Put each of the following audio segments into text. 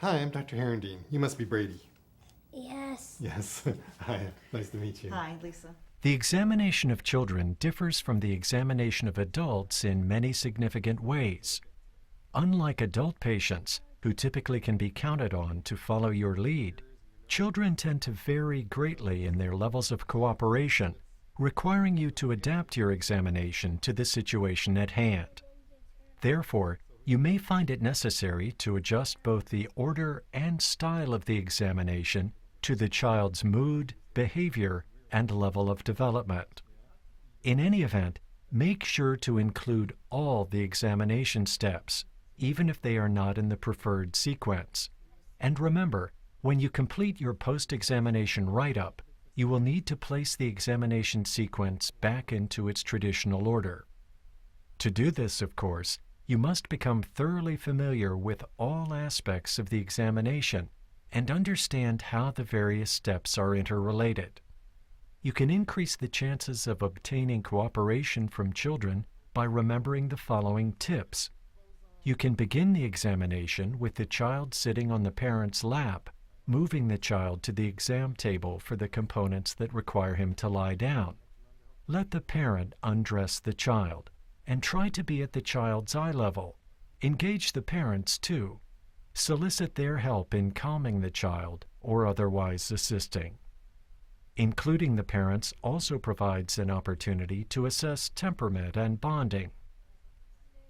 Hi, I'm Dr. Herendine. You must be Brady. Yes. Yes. Hi, nice to meet you. Hi, Lisa. The examination of children differs from the examination of adults in many significant ways. Unlike adult patients, who typically can be counted on to follow your lead, children tend to vary greatly in their levels of cooperation, requiring you to adapt your examination to the situation at hand. Therefore, you may find it necessary to adjust both the order and style of the examination to the child's mood, behavior, and level of development. In any event, make sure to include all the examination steps, even if they are not in the preferred sequence. And remember, when you complete your post-examination write-up, you will need to place the examination sequence back into its traditional order. To do this, of course, you must become thoroughly familiar with all aspects of the examination and understand how the various steps are interrelated. You can increase the chances of obtaining cooperation from children by remembering the following tips. You can begin the examination with the child sitting on the parent's lap, moving the child to the exam table for the components that require him to lie down. Let the parent undress the child, and try to be at the child's eye level. Engage the parents, too. Solicit their help in calming the child or otherwise assisting. Including the parents also provides an opportunity to assess temperament and bonding.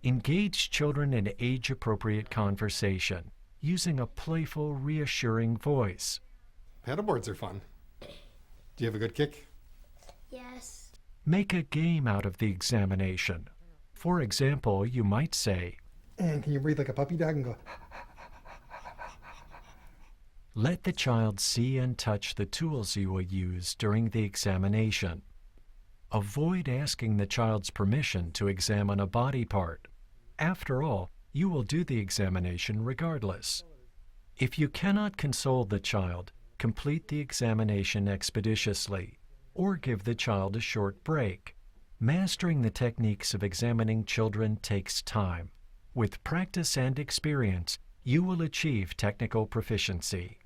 Engage children in age-appropriate conversation, using a playful, reassuring voice. Paddleboards are fun. Do you have a good kick? Yes. Make a game out of the examination. For example, you might say, And can you breathe like a puppy dog and go, let the child see and touch the tools you will use during the examination. Avoid asking the child's permission to examine a body part. After all, you will do the examination regardless. If you cannot console the child, complete the examination expeditiously, or give the child a short break. Mastering the techniques of examining children takes time. With practice and experience, you will achieve technical proficiency.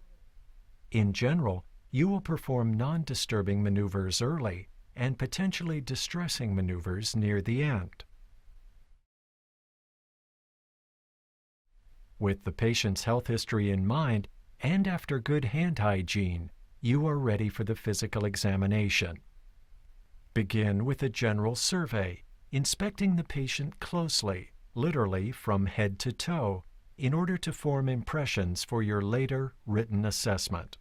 In general, you will perform non-disturbing maneuvers early and potentially distressing maneuvers near the end. With the patient's health history in mind, and after good hand hygiene, you are ready for the physical examination. Begin with a general survey, inspecting the patient closely, literally from head to toe, in order to form impressions for your later written assessment.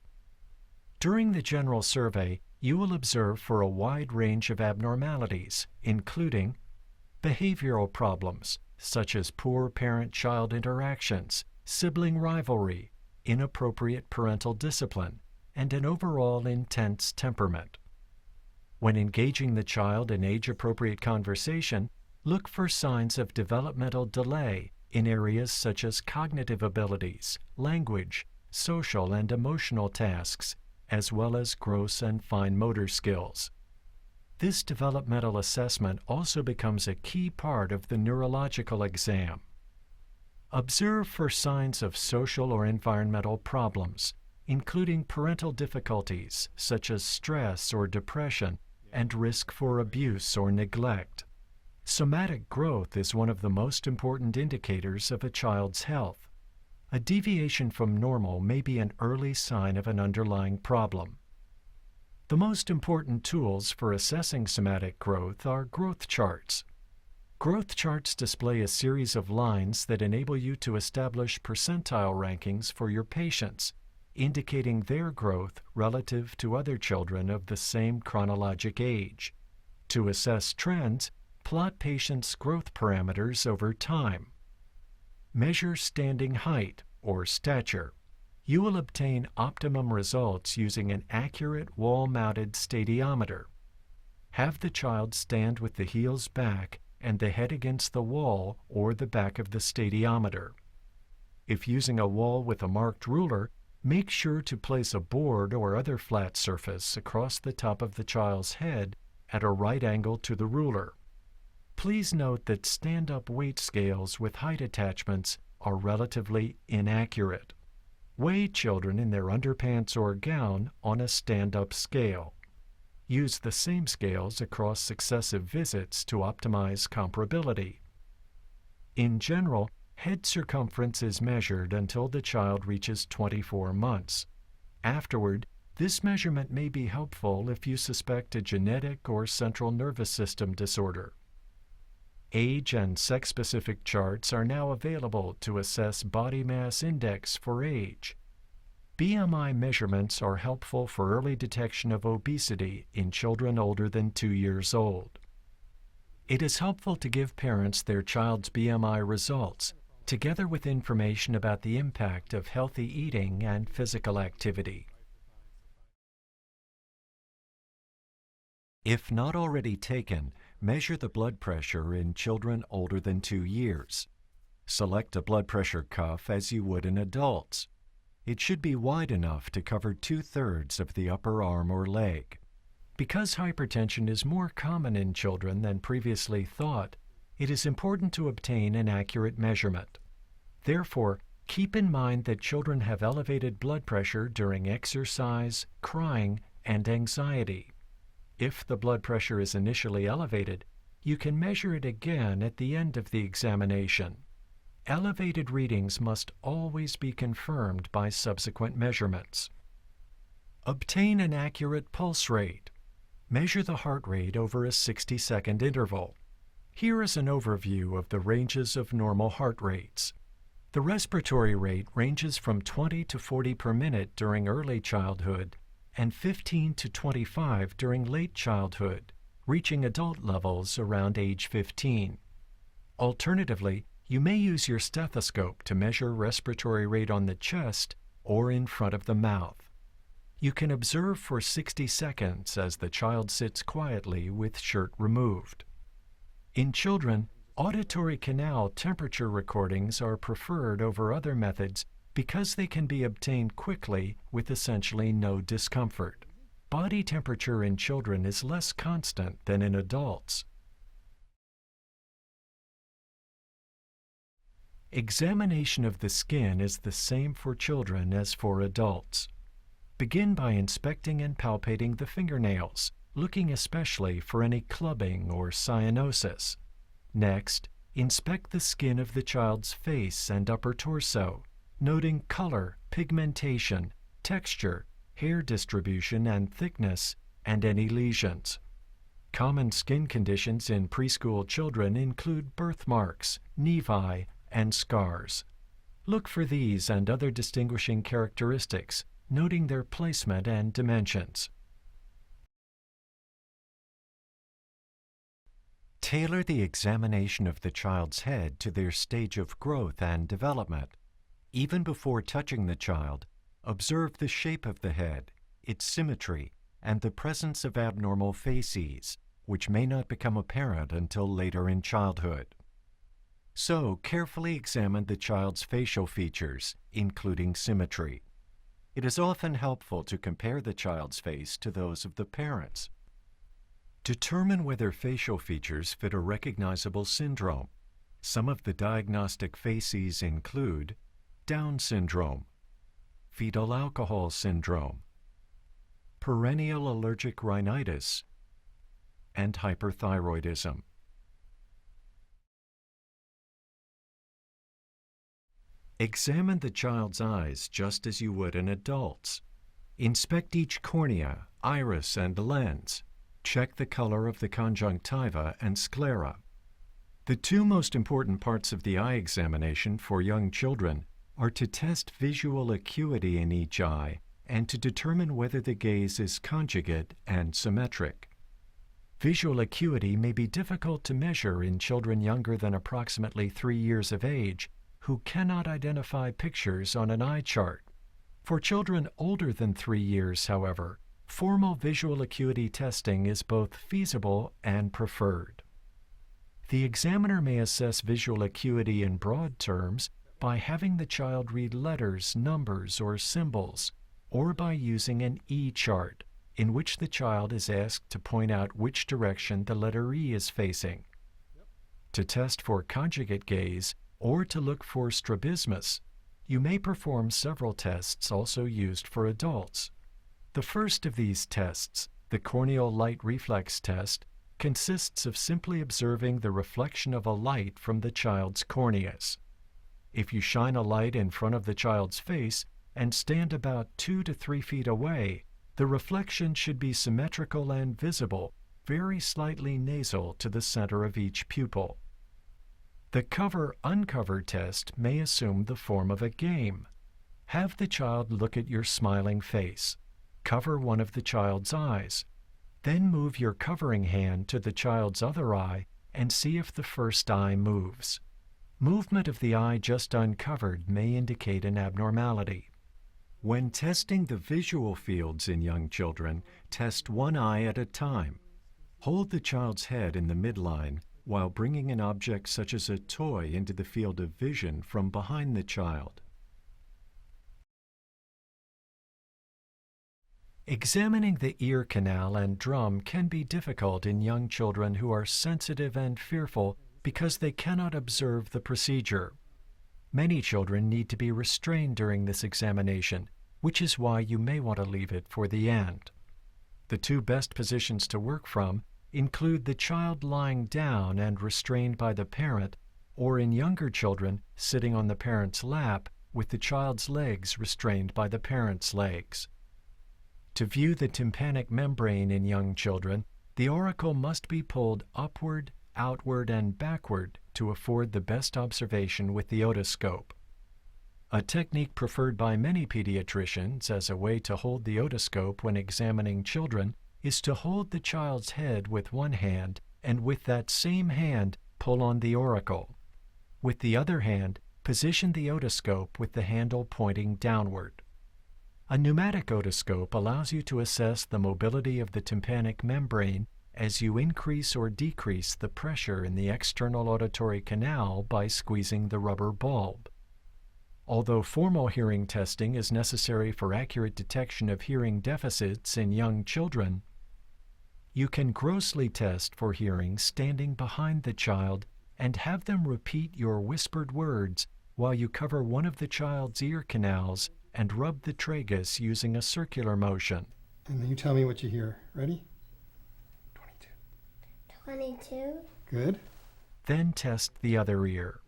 During the general survey, you will observe for a wide range of abnormalities, including behavioral problems, such as poor parent-child interactions, sibling rivalry, inappropriate parental discipline, and an overall intense temperament. When engaging the child in age-appropriate conversation, look for signs of developmental delay in areas such as cognitive abilities, language, social and emotional tasks, as well as gross and fine motor skills. This developmental assessment also becomes a key part of the neurological exam. Observe for signs of social or environmental problems, including parental difficulties such as stress or depression and risk for abuse or neglect. Somatic growth is one of the most important indicators of a child's health. A deviation from normal may be an early sign of an underlying problem. The most important tools for assessing somatic growth are growth charts. Growth charts display a series of lines that enable you to establish percentile rankings for your patients, indicating their growth relative to other children of the same chronologic age. To assess trends, plot patients' growth parameters over time. Measure standing height, or stature. You will obtain optimum results using an accurate wall-mounted stadiometer. Have the child stand with the heels back and the head against the wall or the back of the stadiometer. If using a wall with a marked ruler, make sure to place a board or other flat surface across the top of the child's head at a right angle to the ruler. Please note that stand-up weight scales with height attachments are relatively inaccurate. Weigh children in their underpants or gown on a stand-up scale. Use the same scales across successive visits to optimize comparability. In general, head circumference is measured until the child reaches 24 months. Afterward, this measurement may be helpful if you suspect a genetic or central nervous system disorder. Age and sex-specific charts are now available to assess body mass index for age. BMI measurements are helpful for early detection of obesity in children older than 2 years old. It is helpful to give parents their child's BMI results, together with information about the impact of healthy eating and physical activity. If not already taken, measure the blood pressure in children older than 2 years. Select a blood pressure cuff as you would in adults. It should be wide enough to cover 2/3 of the upper arm or leg. Because hypertension is more common in children than previously thought, it is important to obtain an accurate measurement. Therefore, keep in mind that children have elevated blood pressure during exercise, crying, and anxiety. If the blood pressure is initially elevated, you can measure it again at the end of the examination. Elevated readings must always be confirmed by subsequent measurements. Obtain an accurate pulse rate. Measure the heart rate over a 60-second interval. Here is an overview of the ranges of normal heart rates. The respiratory rate ranges from 20 to 40 per minute during early childhood and 15 to 25 during late childhood, reaching adult levels around age 15. Alternatively, you may use your stethoscope to measure respiratory rate on the chest or in front of the mouth. You can observe for 60 seconds as the child sits quietly with shirt removed. In children, auditory canal temperature recordings are preferred over other methods because they can be obtained quickly with essentially no discomfort. Body temperature in children is less constant than in adults. Examination of the skin is the same for children as for adults. Begin by inspecting and palpating the fingernails, looking especially for any clubbing or cyanosis. Next, inspect the skin of the child's face and upper torso, noting color, pigmentation, texture, hair distribution and thickness, and any lesions. Common skin conditions in preschool children include birthmarks, nevi, and scars. Look for these and other distinguishing characteristics, noting their placement and dimensions. Tailor the examination of the child's head to their stage of growth and development. Even before touching the child, observe the shape of the head, its symmetry, and the presence of abnormal facies, which may not become apparent until later in childhood. So, carefully examine the child's facial features, including symmetry. It is often helpful to compare the child's face to those of the parents. Determine whether facial features fit a recognizable syndrome. Some of the diagnostic facies include Down syndrome, fetal alcohol syndrome, perennial allergic rhinitis, and hyperthyroidism. Examine the child's eyes just as you would an adult's. Inspect each cornea, iris, and lens. Check the color of the conjunctiva and sclera. The two most important parts of the eye examination for young children are to test visual acuity in each eye and to determine whether the gaze is conjugate and symmetric. Visual acuity may be difficult to measure in children younger than approximately 3 years of age who cannot identify pictures on an eye chart. For children older than 3 years, however, formal visual acuity testing is both feasible and preferred. The examiner may assess visual acuity in broad terms by having the child read letters, numbers, or symbols, or by using an E-chart, in which the child is asked to point out which direction the letter E is facing. To test for conjugate gaze, or to look for strabismus, you may perform several tests also used for adults. The first of these tests, the corneal light reflex test, consists of simply observing the reflection of a light from the child's corneas. If you shine a light in front of the child's face and stand about 2 to 3 feet away, the reflection should be symmetrical and visible, very slightly nasal to the center of each pupil. The cover-uncover test may assume the form of a game. Have the child look at your smiling face. Cover one of the child's eyes. Then move your covering hand to the child's other eye and see if the first eye moves. Movement of the eye just uncovered may indicate an abnormality. When testing the visual fields in young children, test one eye at a time. Hold the child's head in the midline while bringing an object such as a toy into the field of vision from behind the child. Examining the ear canal and drum can be difficult in young children who are sensitive and fearful because they cannot observe the procedure. Many children need to be restrained during this examination, which is why you may want to leave it for the end. The two best positions to work from include the child lying down and restrained by the parent, or in younger children, sitting on the parent's lap with the child's legs restrained by the parent's legs. To view the tympanic membrane in young children, the auricle must be pulled upward, outward, and backward to afford the best observation with the otoscope. A technique preferred by many pediatricians as a way to hold the otoscope when examining children is to hold the child's head with one hand and with that same hand pull on the auricle. With the other hand, position the otoscope with the handle pointing downward. A pneumatic otoscope allows you to assess the mobility of the tympanic membrane as you increase or decrease the pressure in the external auditory canal by squeezing the rubber bulb. Although formal hearing testing is necessary for accurate detection of hearing deficits in young children, you can grossly test for hearing standing behind the child and have them repeat your whispered words while you cover one of the child's ear canals and rub the tragus using a circular motion. And then you tell me what you hear. Ready? 22. Good. Then test the other ear.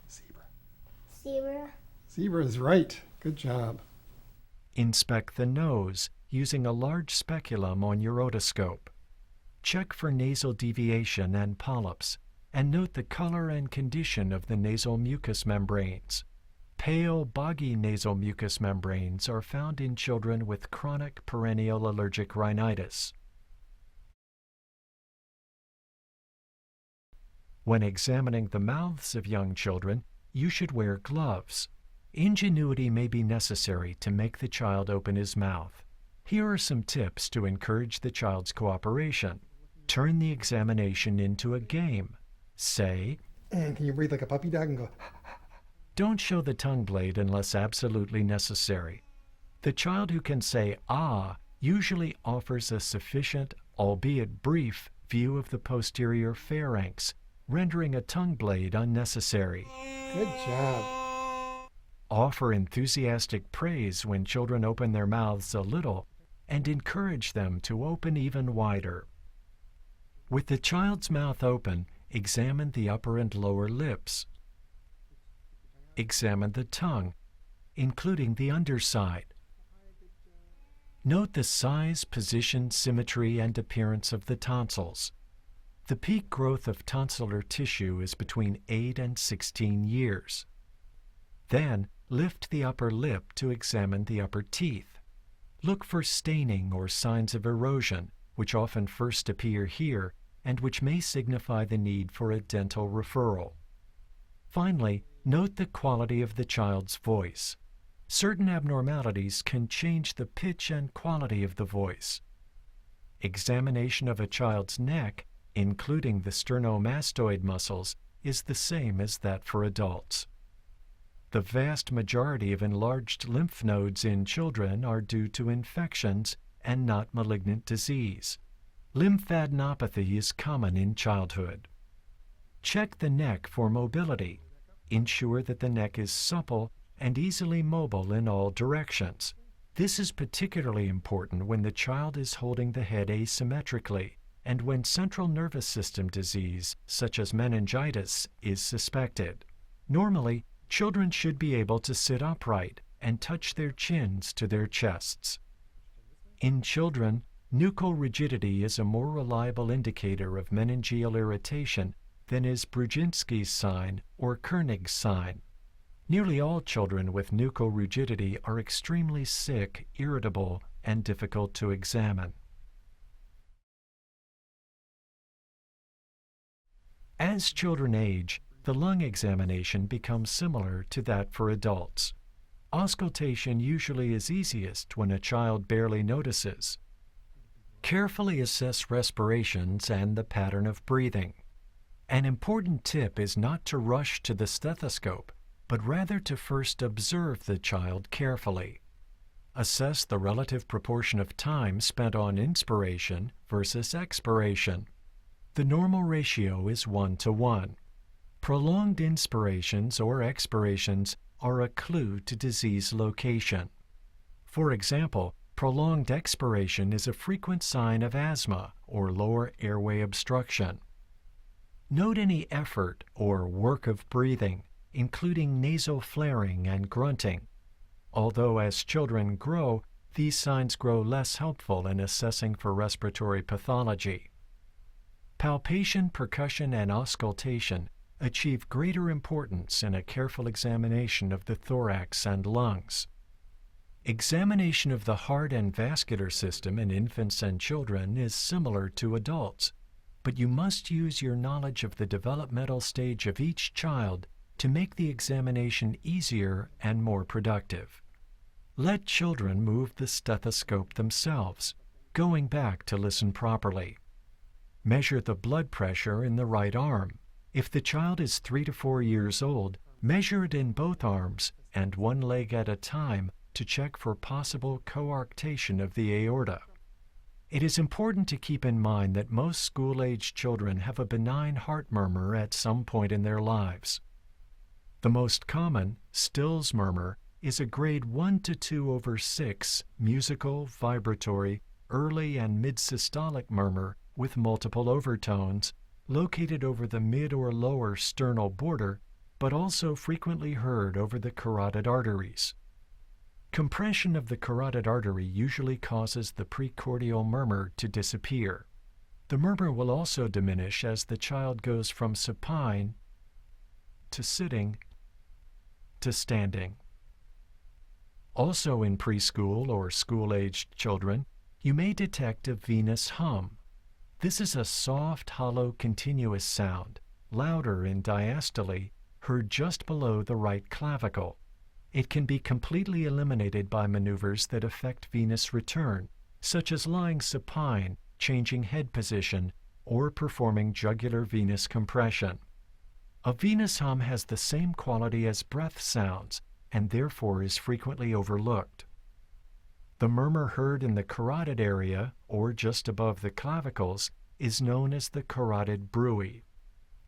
Zebra. Zebra. Zebra is right. Good job. Inspect the nose using a large speculum on your otoscope. Check for nasal deviation and polyps, and note the color and condition of the nasal mucous membranes. Pale, boggy nasal mucous membranes are found in children with chronic perennial allergic rhinitis. When examining the mouths of young children, you should wear gloves. Ingenuity may be necessary to make the child open his mouth. Here are some tips to encourage the child's cooperation. Turn the examination into a game. Say, And can you breathe like a puppy dog and go, don't show the tongue blade unless absolutely necessary. The child who can say ah usually offers a sufficient, albeit brief, view of the posterior pharynx, rendering a tongue blade unnecessary. good job. Offer enthusiastic praise when children open their mouths a little, and encourage them to open even wider. With the child's mouth open, examine the upper and lower lips. Examine the tongue, including the underside. Note the size, position, symmetry, and appearance of the tonsils. The peak growth of tonsillar tissue is between 8 and 16 years. Then, lift the upper lip to examine the upper teeth. Look for staining or signs of erosion, which often first appear here and which may signify the need for a dental referral. Finally, note the quality of the child's voice. Certain abnormalities can change the pitch and quality of the voice. Examination of a child's neck, including the sternomastoid muscles, is the same as that for adults. The vast majority of enlarged lymph nodes in children are due to infections and not malignant disease. Lymphadenopathy is common in childhood. Check the neck for mobility. ensure that the neck is supple and easily mobile in all directions. This is particularly important when the child is holding the head asymmetrically and when central nervous system disease, such as meningitis, is suspected. Normally, children should be able to sit upright and touch their chins to their chests. In children, nuchal rigidity is a more reliable indicator of meningeal irritation than is Brudzinski's sign or Koenig's sign. Nearly all children with nuchal rigidity are extremely sick, irritable, and difficult to examine. As children age, the lung examination becomes similar to that for adults. Auscultation usually is easiest when a child barely notices. Carefully assess respirations and the pattern of breathing. An important tip is not to rush to the stethoscope, but rather to first observe the child carefully. Assess the relative proportion of time spent on inspiration versus expiration. The normal ratio is 1:1. Prolonged inspirations or expirations are a clue to disease location. For example, prolonged expiration is a frequent sign of asthma or lower airway obstruction. Note any effort or work of breathing, including nasal flaring and grunting. Although as children grow, these signs grow less helpful in assessing for respiratory pathology. Palpation, percussion, and auscultation achieve greater importance in a careful examination of the thorax and lungs. Examination of the heart and vascular system in infants and children is similar to adults, but you must use your knowledge of the developmental stage of each child to make the examination easier and more productive. Let children move the stethoscope themselves, going back to listen properly. Measure the blood pressure in the right arm. If the child is 3 to 4 years old, measure it in both arms and one leg at a time to check for possible coarctation of the aorta. It is important to keep in mind that most school-age children have a benign heart murmur at some point in their lives. The most common, Still's murmur, is a grade 1 to 2/6 musical, vibratory, early and mid-systolic murmur with multiple overtones, located over the mid or lower sternal border, but also frequently heard over the carotid arteries. Compression of the carotid artery usually causes the precordial murmur to disappear. The murmur will also diminish as the child goes from supine to sitting to standing. Also in preschool or school-aged children, you may detect a venous hum. This is a soft, hollow, continuous sound, louder in diastole, heard just below the right clavicle. It can be completely eliminated by maneuvers that affect venous return, such as lying supine, changing head position, or performing jugular venous compression. A venous hum has the same quality as breath sounds and therefore is frequently overlooked. The murmur heard in the carotid area, or just above the clavicles, is known as the carotid bruit.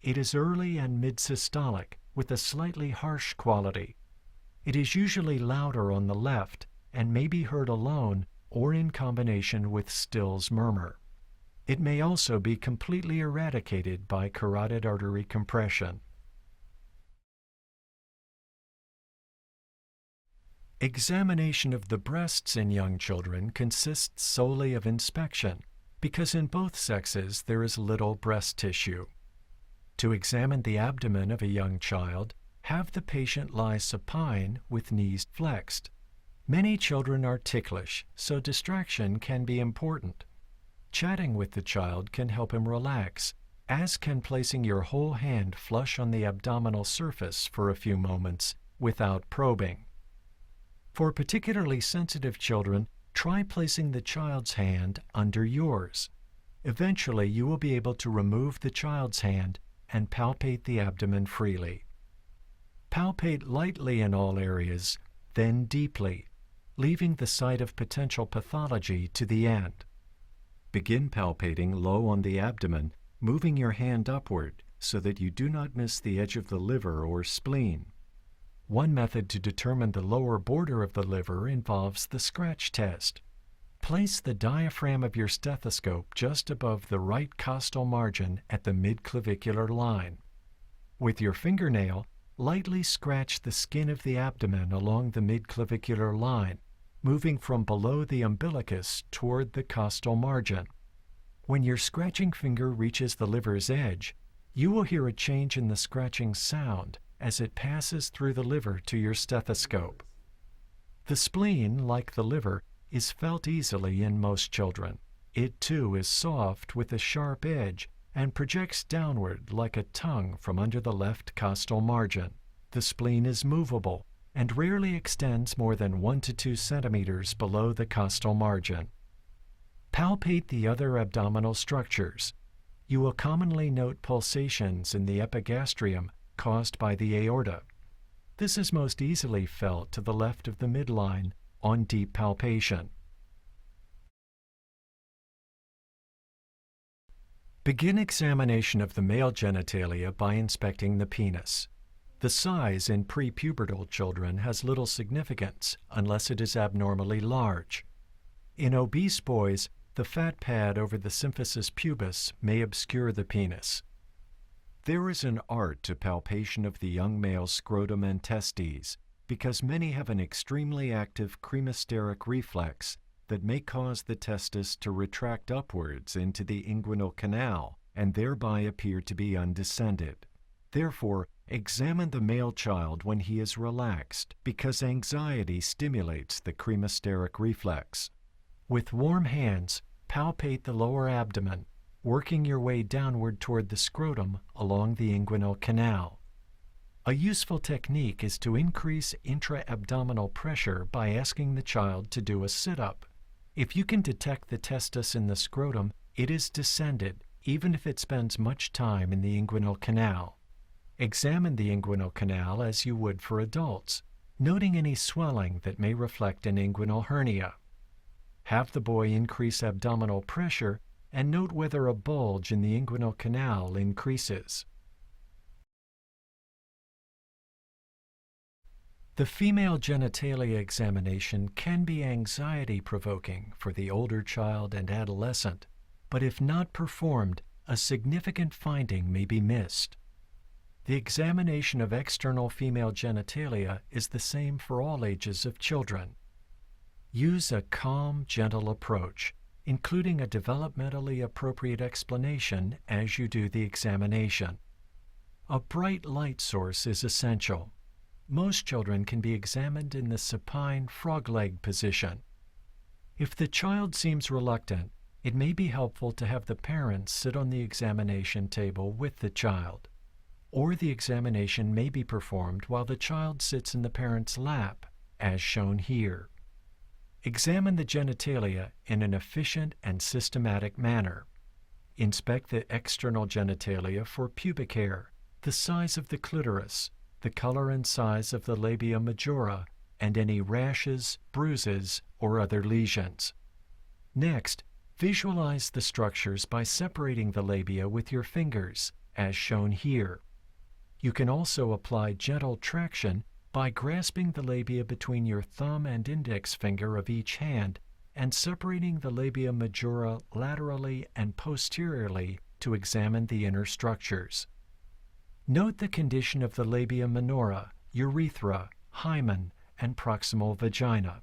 It is early and mid-systolic, with a slightly harsh quality. It is usually louder on the left and may be heard alone or in combination with Still's murmur. It may also be completely eradicated by carotid artery compression. Examination of the breasts in young children consists solely of inspection, because in both sexes there is little breast tissue. To examine the abdomen of a young child, have the patient lie supine with knees flexed. Many children are ticklish, so distraction can be important. Chatting with the child can help him relax, as can placing your whole hand flush on the abdominal surface for a few moments without probing. For particularly sensitive children, try placing the child's hand under yours. Eventually, you will be able to remove the child's hand and palpate the abdomen freely. Palpate lightly in all areas, then deeply, leaving the site of potential pathology to the end. Begin palpating low on the abdomen, moving your hand upward, so that you do not miss the edge of the liver or spleen. One method to determine the lower border of the liver involves the scratch test. Place the diaphragm of your stethoscope just above the right costal margin at the midclavicular line. With your fingernail, lightly scratch the skin of the abdomen along the midclavicular line, moving from below the umbilicus toward the costal margin. When your scratching finger reaches the liver's edge, you will hear a change in the scratching sound as it passes through the liver to your stethoscope. The spleen, like the liver, is felt easily in most children. It too is soft with a sharp edge and projects downward like a tongue from under the left costal margin. The spleen is movable and rarely extends more than 1 to 2 centimeters below the costal margin. Palpate the other abdominal structures. You will commonly note pulsations in the epigastrium caused by the aorta. This is most easily felt to the left of the midline on deep palpation. Begin examination of the male genitalia by inspecting the penis. The size in prepubertal children has little significance unless it is abnormally large. In obese boys, the fat pad over the symphysis pubis may obscure the penis. There is an art to palpation of the young male scrotum and testes, because many have an extremely active cremasteric reflex that may cause the testis to retract upwards into the inguinal canal and thereby appear to be undescended. Therefore, examine the male child when he is relaxed, because anxiety stimulates the cremasteric reflex. With warm hands, palpate the lower abdomen, working your way downward toward the scrotum along the inguinal canal. A useful technique is to increase intra-abdominal pressure by asking the child to do a sit-up. If you can detect the testis in the scrotum, it is descended, even if it spends much time in the inguinal canal. Examine the inguinal canal as you would for adults, noting any swelling that may reflect an inguinal hernia. Have the boy increase abdominal pressure and note whether a bulge in the inguinal canal increases. The female genitalia examination can be anxiety-provoking for the older child and adolescent, but if not performed, a significant finding may be missed. The examination of external female genitalia is the same for all ages of children. Use a calm, gentle approach, including a developmentally appropriate explanation as you do the examination. A bright light source is essential. Most children can be examined in the supine frog leg position. If the child seems reluctant, it may be helpful to have the parents sit on the examination table with the child. Or the examination may be performed while the child sits in the parent's lap, as shown here. Examine the genitalia in an efficient and systematic manner. Inspect the external genitalia for pubic hair, the size of the clitoris, the color and size of the labia majora, and any rashes, bruises, or other lesions. Next, visualize the structures by separating the labia with your fingers, as shown here. You can also apply gentle traction by grasping the labia between your thumb and index finger of each hand and separating the labia majora laterally and posteriorly to examine the inner structures. Note the condition of the labia minora, urethra, hymen, and proximal vagina.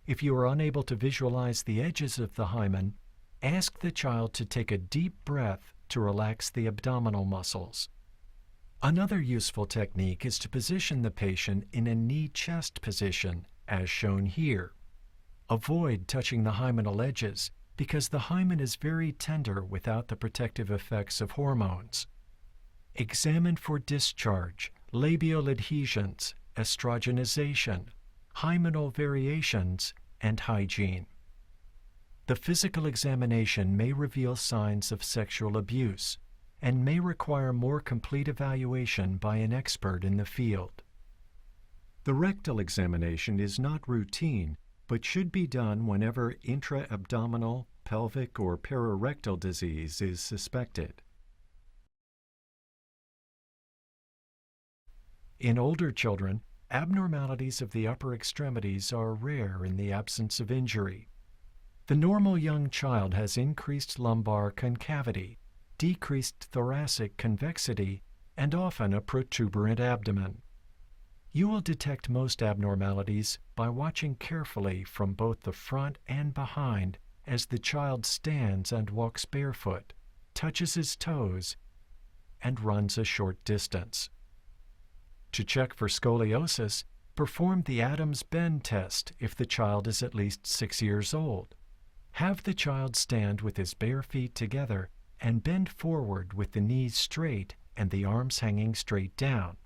If you are unable to visualize the edges of the hymen, ask the child to take a deep breath to relax the abdominal muscles. Another useful technique is to position the patient in a knee-chest position, as shown here. Avoid touching the hymenal edges because the hymen is very tender without the protective effects of hormones. Examine for discharge, labial adhesions, estrogenization, hymenal variations, and hygiene. The physical examination may reveal signs of sexual abuse and may require more complete evaluation by an expert in the field. The rectal examination is not routine, but should be done whenever intra-abdominal, pelvic, or pararectal disease is suspected. In older children, abnormalities of the upper extremities are rare in the absence of injury. The normal young child has increased lumbar concavity, decreased thoracic convexity, and often a protuberant abdomen. You will detect most abnormalities by watching carefully from both the front and behind as the child stands and walks barefoot, touches his toes, and runs a short distance. To check for scoliosis, perform the Adams bend test if the child is at least 6 years old. Have the child stand with his bare feet together and bend forward with the knees straight and the arms hanging straight down.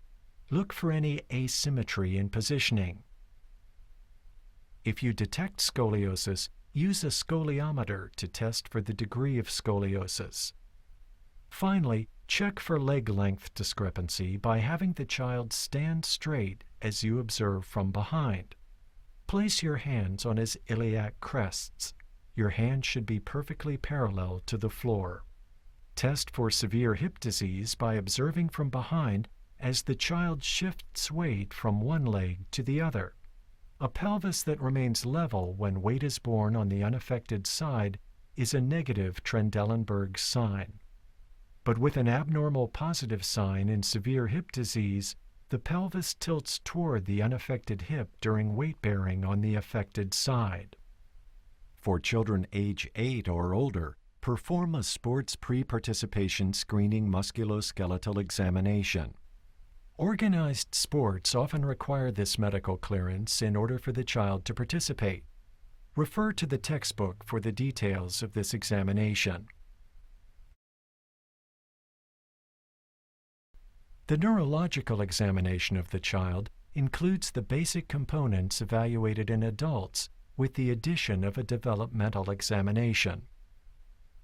Look for any asymmetry in positioning. If you detect scoliosis, use a scoliometer to test for the degree of scoliosis. Finally, check for leg length discrepancy by having the child stand straight as you observe from behind. Place your hands on his iliac crests. Your hands should be perfectly parallel to the floor. Test for severe hip disease by observing from behind as the child shifts weight from one leg to the other. A pelvis that remains level when weight is borne on the unaffected side is a negative Trendelenburg sign. But with an abnormal positive sign in severe hip disease, the pelvis tilts toward the unaffected hip during weight bearing on the affected side. For children age 8 or older, perform a sports pre-participation screening musculoskeletal examination. Organized sports often require this medical clearance in order for the child to participate. Refer to the textbook for the details of this examination. The neurological examination of the child includes the basic components evaluated in adults with the addition of a developmental examination.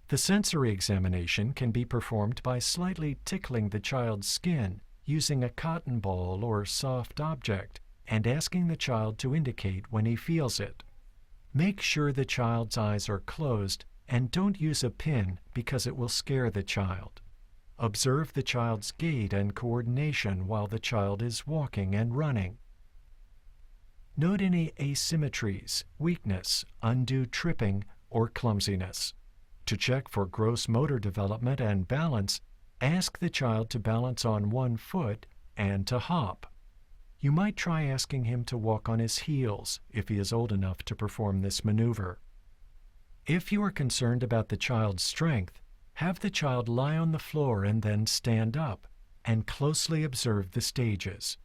The sensory examination can be performed by slightly tickling the child's skin using a cotton ball or soft object and asking the child to indicate when he feels it. Make sure the child's eyes are closed and don't use a pin because it will scare the child. Observe the child's gait and coordination while the child is walking and running. Note any asymmetries, weakness, undue tripping, or clumsiness. To check for gross motor development and balance, ask the child to balance on one foot and to hop. You might try asking him to walk on his heels if he is old enough to perform this maneuver. If you are concerned about the child's strength, have the child lie on the floor and then stand up, and closely observe the stages.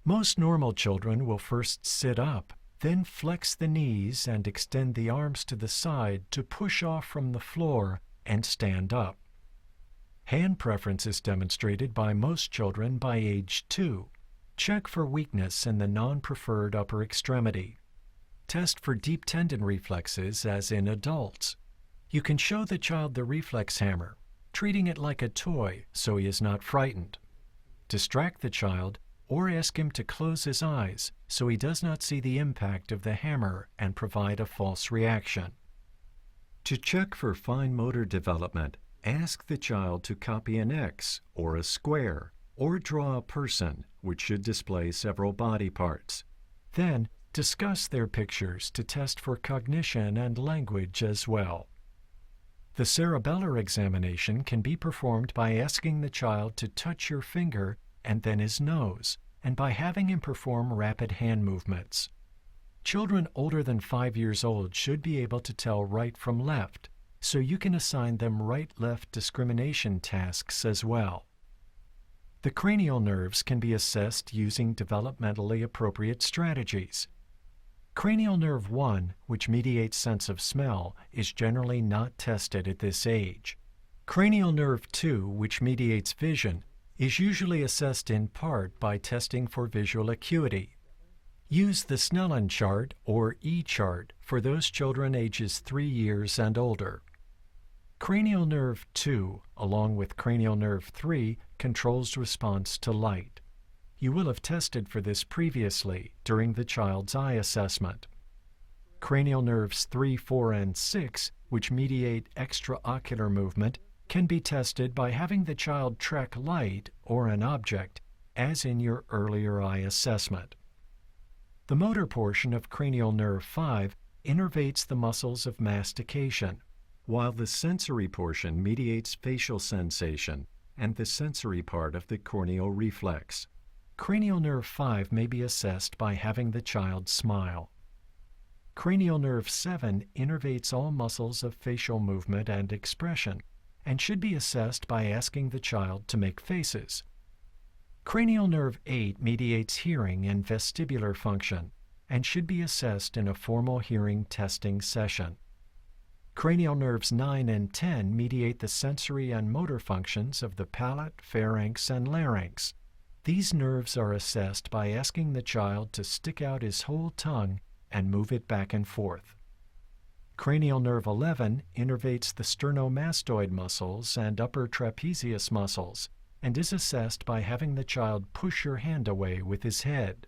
Most normal children will first sit up, then flex the knees and extend the arms to the side to push off from the floor and stand up. Hand preference is demonstrated by most children by age 2. Check for weakness in the non-preferred upper extremity. Test for deep tendon reflexes as in adults. You can show the child the reflex hammer, treating it like a toy so he is not frightened. Distract the child or ask him to close his eyes so he does not see the impact of the hammer and provide a false reaction. To check for fine motor development, ask the child to copy an X or a square or draw a person, which should display several body parts. Then, discuss their pictures to test for cognition and language as well. The cerebellar examination can be performed by asking the child to touch your finger and then his nose, and by having him perform rapid hand movements. Children older than 5 years old should be able to tell right from left, so you can assign them right-left discrimination tasks as well. The cranial nerves can be assessed using developmentally appropriate strategies. Cranial nerve 1, which mediates sense of smell, is generally not tested at this age. Cranial nerve 2, which mediates vision, is usually assessed in part by testing for visual acuity. Use the Snellen chart or E-chart for those children ages 3 years and older. Cranial nerve 2, along with cranial nerve 3, controls response to light. You will have tested for this previously during the child's eye assessment. Cranial nerves 3, 4, and 6, which mediate extraocular movement, can be tested by having the child track light or an object as in your earlier eye assessment. The motor portion of cranial nerve 5 innervates the muscles of mastication, while the sensory portion mediates facial sensation and the sensory part of the corneal reflex. Cranial nerve 5 may be assessed by having the child smile. Cranial nerve 7 innervates all muscles of facial movement and expression, and should be assessed by asking the child to make faces. Cranial nerve 8 mediates hearing and vestibular function, and should be assessed in a formal hearing testing session. Cranial nerves 9 and 10 mediate the sensory and motor functions of the palate, pharynx, and larynx. These nerves are assessed by asking the child to stick out his whole tongue and move it back and forth. Cranial nerve 11 innervates the sternomastoid muscles and upper trapezius muscles, and is assessed by having the child push your hand away with his head.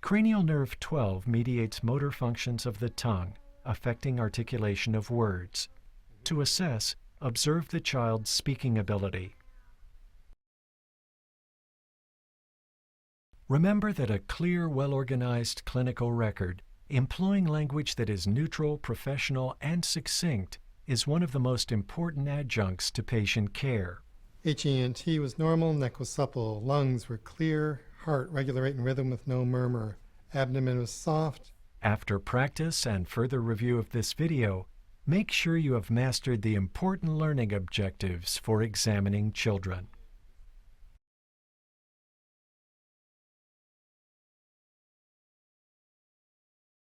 Cranial nerve 12 mediates motor functions of the tongue, affecting articulation of words. To assess, observe the child's speaking ability. Remember that a clear, well-organized clinical record, employing language that is neutral, professional, and succinct, is one of the most important adjuncts to patient care. HENT was normal, neck was supple, lungs were clear, heart regular rate and rhythm with no murmur, abdomen was soft. After practice and further review of this video, make sure you have mastered the important learning objectives for examining children.